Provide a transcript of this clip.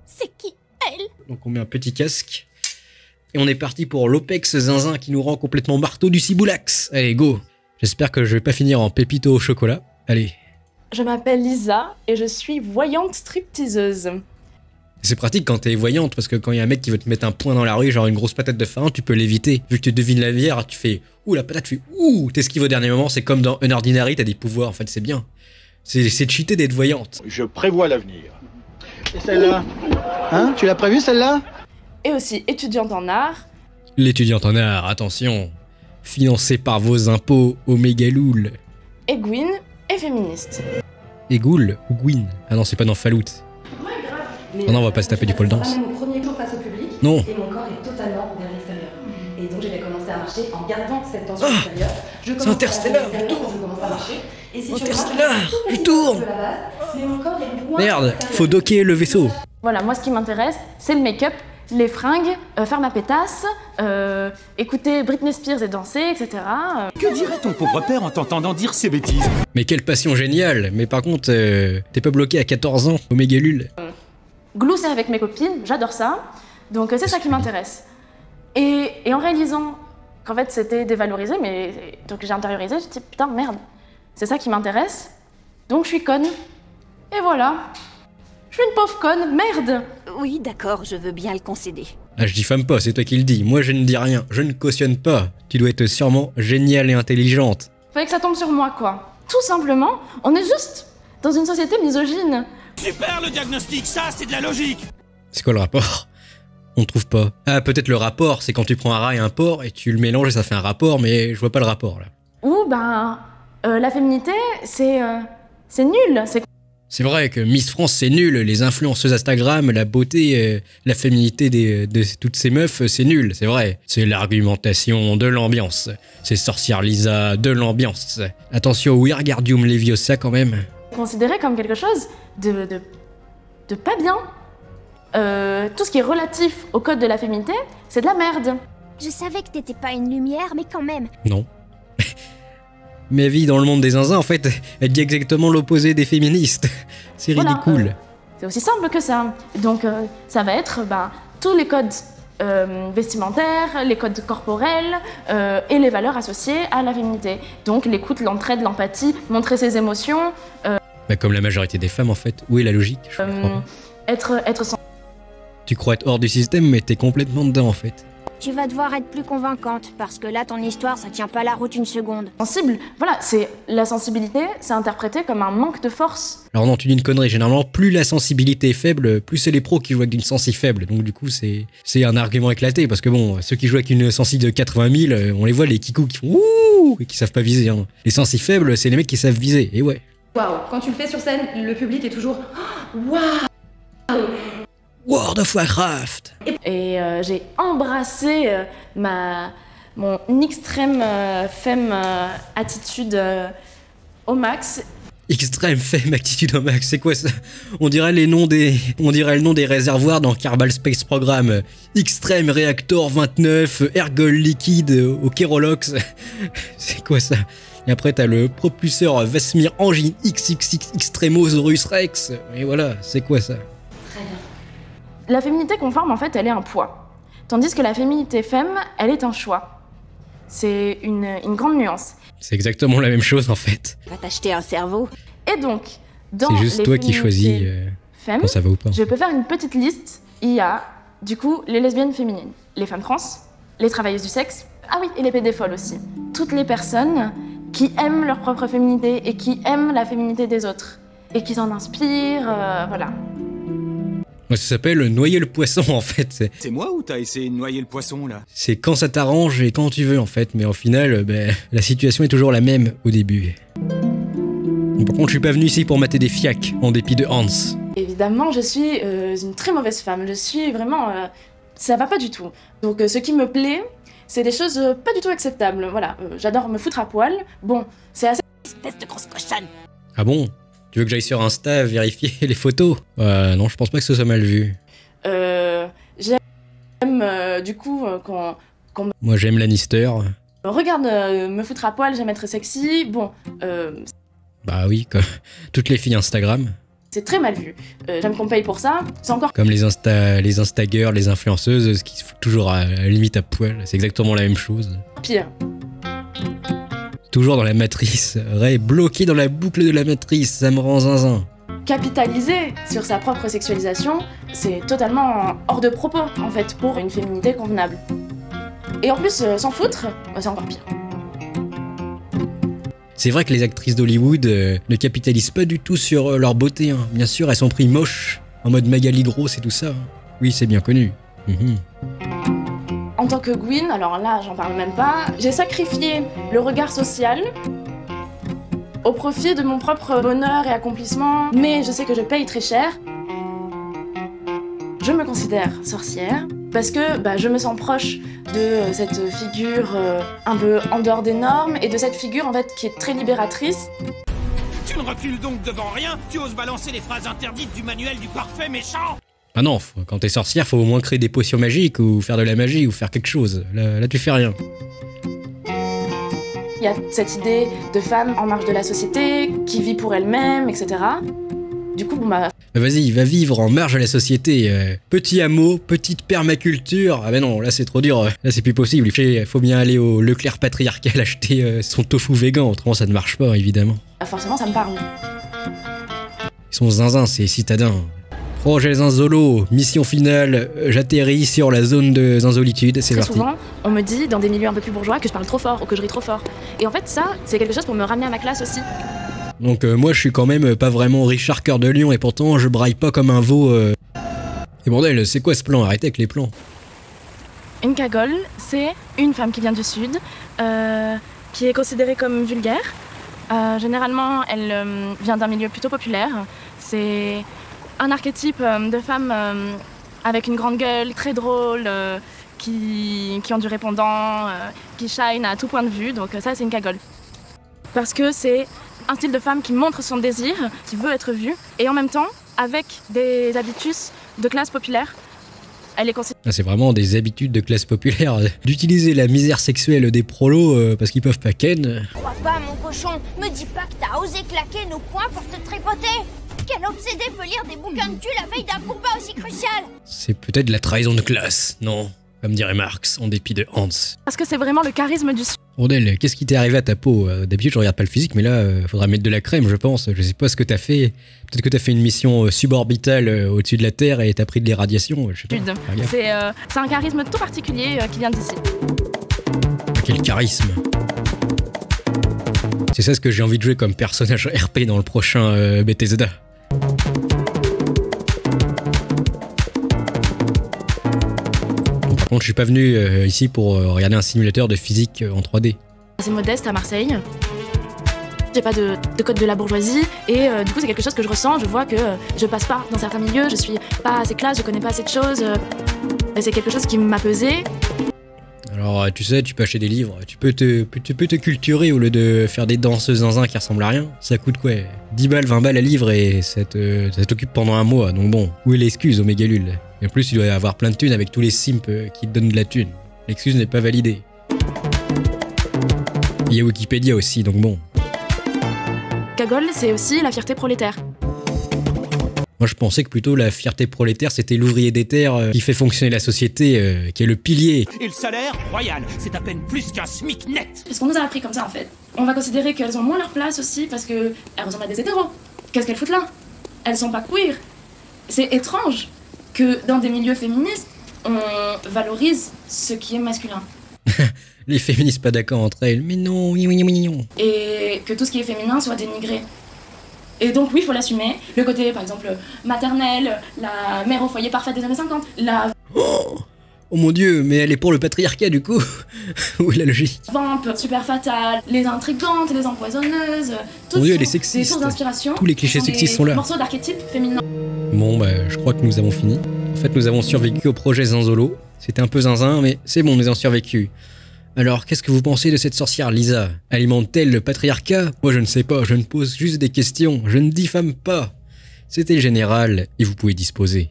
C'est qui, elle? Donc on met un petit casque. Et on est parti pour l'Opex zinzin qui nous rend complètement marteau du ciboulax. Allez, go. J'espère que je vais pas finir en pépito au chocolat. Allez. Je m'appelle Lisa et je suis voyante stripteaseuse. C'est pratique quand t'es voyante, parce que quand il y a un mec qui veut te mettre un point dans la rue, genre une grosse patate de farin, tu peux l'éviter. Vu que tu devines la bière, tu fais « Ouh, la patate, tu fais « Ouh !» T'esquives au dernier moment, c'est comme dans Unordinary, t'as des pouvoirs, en fait, c'est bien. C'est cheaté d'être voyante. Je prévois l'avenir. Et celle-là? Hein? Tu l'as prévue, celle-là? Et aussi étudiante en art. L'étudiante en art, attention. Financée par vos impôts, Omega Loul. Et Gwyn est féministe. Et Ghoul ou Gwyn? Ah non, c'est pas dans Fallout. Mais non, on va pas se taper du pole dance. C'est mon premier jour face au public. Non. Et mon corps est totalement vers l'extérieur. Et donc j'avais commencé à marcher en gardant cette tension extérieure. C'est Interstellar, je tourne. Je commence à marcher. Et si Interstellar, je tourne. de la base, mais mon corps est loin Merde, de l'extérieur. faut docker le vaisseau. Voilà, moi ce qui m'intéresse, c'est le make-up, les fringues, faire ma pétasse, écouter Britney Spears et danser, etc. Que dirait ton pauvre père en t'entendant dire ces bêtises? Mais quelle passion géniale. Mais par contre, t'es pas bloqué à 14 ans, Omega Lul. Glousser avec mes copines, j'adore ça. Donc c'est ça qui m'intéresse. Et en réalisant qu'en fait c'était dévalorisé, donc j'ai intériorisé, j'ai dit putain merde, c'est ça qui m'intéresse, donc je suis conne. Et voilà. Je suis une pauvre conne, merde. Oui, d'accord, je veux bien le concéder. Ah, je diffame pas, c'est toi qui le dis. Moi, je ne dis rien. Je ne cautionne pas. Tu dois être sûrement géniale et intelligente. Fallait que ça tombe sur moi, quoi. Tout simplement, on est juste dans une société misogyne. Super le diagnostic, ça c'est de la logique. C'est quoi le rapport? On ne trouve pas. Ah, peut-être le rapport, c'est quand tu prends un rat et un porc et tu le mélanges et ça fait un rapport, mais je vois pas le rapport, là. Ou, la féminité, c'est nul. C'est vrai que Miss France, c'est nul. Les influenceuses Instagram, la beauté, la féminité de toutes ces meufs, c'est nul, c'est vrai. C'est l'argumentation de l'ambiance. C'est sorcière Lisa de l'ambiance. Attention, Wingardium Leviosa quand même. Considéré comme quelque chose de pas bien. Tout ce qui est relatif au code de la féminité, c'est de la merde. Je savais que t'étais pas une lumière, mais quand même. Non. Ma vie dans le monde des zinzins, en fait, elle dit exactement l'opposé des féministes. C'est Voilà, ridicule. C'est aussi simple que ça. Donc ça va être tous les codes vestimentaires, les codes corporels et les valeurs associées à la féminité. Donc l'écoute, l'entraide, l'empathie, montrer ses émotions. Comme la majorité des femmes, en fait. Où est la logique? Je comprends pas. Être Tu crois être hors du système, mais t'es complètement dedans, en fait. Tu vas devoir être plus convaincante, parce que là, ton histoire, ça tient pas la route une seconde. sensible. Voilà, c'est la sensibilité, c'est interprété comme un manque de force. Alors non, tu dis une connerie. Généralement, plus la sensibilité est faible, plus c'est les pros qui jouent avec une sensi faible. Donc du coup, c'est un argument éclaté. Parce que bon, ceux qui jouent avec une sensi de 80 000, on les voit, les kikous qui font ouh et qui savent pas viser. Hein. Les sensi faibles, c'est les mecs qui savent viser. Et ouais. Waouh, quand tu le fais sur scène, le public est toujours waouh. World of Warcraft. Et j'ai embrassé mon extrême femme attitude au max. Extrême femme attitude au max, c'est quoi ça? On dirait le nom des réservoirs dans Kerbal Space Program. Extreme Reactor 29, Ergol liquide au Kerolox. C'est quoi ça? Et après t'as le propulseur Vesmir Engine XXX Extremosaurus Rex. Et voilà, c'est quoi ça? La féminité conforme, en fait, elle est un poids. Tandis que la féminité femme, elle est un choix. C'est une grande nuance. C'est exactement la même chose, en fait. Va t'acheter un cerveau. Et donc, dans c'est juste les toi qui choisis femmes, quand ça va ou pas. je peux faire une petite liste. Il y a, du coup, les lesbiennes féminines, les femmes trans, les travailleuses du sexe, ah oui, et les pédophiles aussi. Toutes les personnes qui aiment leur propre féminité et qui aiment la féminité des autres. Et qui s'en inspirent, voilà. Moi, ça s'appelle noyer le poisson, en fait. C'est moi ou t'as essayé de noyer le poisson là? C'est quand ça t'arrange et quand tu veux, en fait. Mais au final, la situation est toujours la même au début. Par contre, je suis pas venu ici pour mater des fiacs, en dépit de Hans. Évidemment, je suis une très mauvaise femme. Je suis vraiment... ça va pas du tout. Donc ce qui me plaît, c'est des choses pas du tout acceptables. Voilà, j'adore me foutre à poil. Bon, c'est assez... Espèce de grosse cochonne. Ah bon? Tu veux que j'aille sur Insta vérifier les photos? Non, je pense pas que ce soit mal vu. J'aime, du coup, quand Moi, j'aime Lannister. regarde me foutre à poil, j'aime être sexy. Bon, Bah oui, comme toutes les filles Instagram. C'est très mal vu. J'aime qu'on me paye pour ça. C'est encore Comme les instagirls, les influenceuses qui se foutent toujours à la limite à poil. C'est exactement la même chose. pire. Toujours dans la matrice. Ray, bloqué dans la boucle de la matrice, ça me rend zinzin. Capitaliser sur sa propre sexualisation, c'est totalement hors de propos, en fait, pour une féminité convenable. Et en plus, s'en foutre, c'est encore pire. C'est vrai que les actrices d'Hollywood ne capitalisent pas du tout sur leur beauté. Hein. Bien sûr, elles sont prises moches, en mode Magali Grosse et tout ça. Oui, c'est bien connu. En tant que Gwyn, alors là, j'en parle même pas, j'ai sacrifié le regard social au profit de mon propre bonheur et accomplissement, mais je sais que je paye très cher. Je me considère sorcière parce que je me sens proche de cette figure un peu en dehors des normes et de cette figure en fait qui est très libératrice. Tu ne recules donc devant rien? Tu oses balancer les phrases interdites du manuel du parfait méchant? Ah non, quand t'es sorcière, faut au moins créer des potions magiques ou faire de la magie ou faire quelque chose. Là tu fais rien. Il y a cette idée de femme en marge de la société, qui vit pour elle-même, etc. Du coup, Vas-y, va vivre en marge de la société. Petit hameau, petite permaculture. Ah ben non, là c'est trop dur. Là c'est plus possible. Il faut bien aller au Leclerc patriarcal acheter son tofu végan. Autrement ça ne marche pas, évidemment. Forcément, ça me parle. Ils sont zinzins, ces citadins. Projet Zinzolo, mission finale, j'atterris sur la zone de zinzolitude, c'est parti. Très souvent, on me dit dans des milieux un peu plus bourgeois que je parle trop fort ou que je ris trop fort. Et en fait, ça, c'est quelque chose pour me ramener à ma classe aussi. Donc moi, je suis quand même pas vraiment Richard Cœur de Lion et pourtant, je braille pas comme un veau. Et bordel, c'est quoi ce plan? Arrêtez avec les plans. Une cagole, c'est une femme qui vient du Sud, qui est considérée comme vulgaire. Généralement, elle vient d'un milieu plutôt populaire. C'est un archétype de femme avec une grande gueule, très drôle, qui ont du répondant, qui shine à tout point de vue, donc ça c'est une cagole. Parce que c'est un style de femme qui montre son désir, qui veut être vue, et en même temps, avec des habitus de classe populaire, elle est considérée... C'est vraiment des habitudes de classe populaire, d'utiliser la misère sexuelle des prolos parce qu'ils peuvent pas ken. Crois pas, mon cochon, me dis pas que t'as osé claquer nos poings pour te tripoter. Quel obsédé peut lire des bouquins de cul la veille d'un combat aussi crucial? C'est peut-être de la trahison de classe, non? Comme dirait Marx, en dépit de Hans. Parce que c'est vraiment le charisme du Sud. Rondel, qu'est-ce qui t'est arrivé à ta peau? D'habitude, je regarde pas le physique, mais là, faudra mettre de la crème, je pense. Je sais pas ce que t'as fait. Peut-être que t'as fait une mission suborbitale au-dessus de la Terre et t'as pris de l'irradiation, je sais pas. C'est un charisme tout particulier qui vient d'ici. Quel charisme! C'est ça ce que j'ai envie de jouer comme personnage RP dans le prochain Bethesda. Par contre, je suis pas venu ici pour regarder un simulateur de physique en 3D. C'est modeste à Marseille. J'ai pas de code de la bourgeoisie et du coup c'est quelque chose que je ressens, je vois que je passe pas dans certains milieux, je suis pas assez classe, je connais pas assez de choses. C'est quelque chose qui m'a pesé. Alors tu sais, tu peux acheter des livres, tu peux te culturer au lieu de faire des danseuses zinzin qui ressemblent à rien. Ça coûte quoi? 10 balles, 20 balles à livre et ça t'occupe pendant un mois. Donc bon, où est l'excuse au mégalul? Et en plus tu dois avoir plein de thunes avec tous les simps qui te donnent de la thune. L'excuse n'est pas validée. Il y a Wikipédia aussi, donc bon. Cagole, c'est aussi la fierté prolétaire. Moi je pensais que plutôt la fierté prolétaire c'était l'ouvrier des terres qui fait fonctionner la société, qui est le pilier. Et le salaire, royal, c'est à peine plus qu'un SMIC net. Parce qu'on nous a appris comme ça en fait. On va considérer qu'elles ont moins leur place aussi parce qu'elles ressemblent à des hétéros. Qu'est-ce qu'elles foutent là? Elles sont pas queer. C'est étrange que dans des milieux féministes, on valorise ce qui est masculin. Les féministes pas d'accord entre elles, mais non, non. Et que tout ce qui est féminin soit dénigré. Et donc oui, il faut l'assumer. Le côté, par exemple, maternel, la mère au foyer parfaite des années 50, la... Oh mon dieu, mais elle est pour le patriarcat du coup. Où est la logique? Vamp, super fatale, les intrigantes, les empoisonneuses... Mon dieu, elle est sexiste. Des sources d'inspiration. Tous les clichés sexistes sont là. Morceaux d'archétypes féminins. Bon, je crois que nous avons fini. En fait, nous avons survécu au projet Zinzolo. C'était un peu zinzin, mais c'est bon, nous avons survécu. Alors, qu'est-ce que vous pensez de cette sorcière, Lisa? Alimente-t-elle le patriarcat? Moi, je ne sais pas, je ne pose juste des questions, je ne diffame pas. C'était le général, et vous pouvez disposer.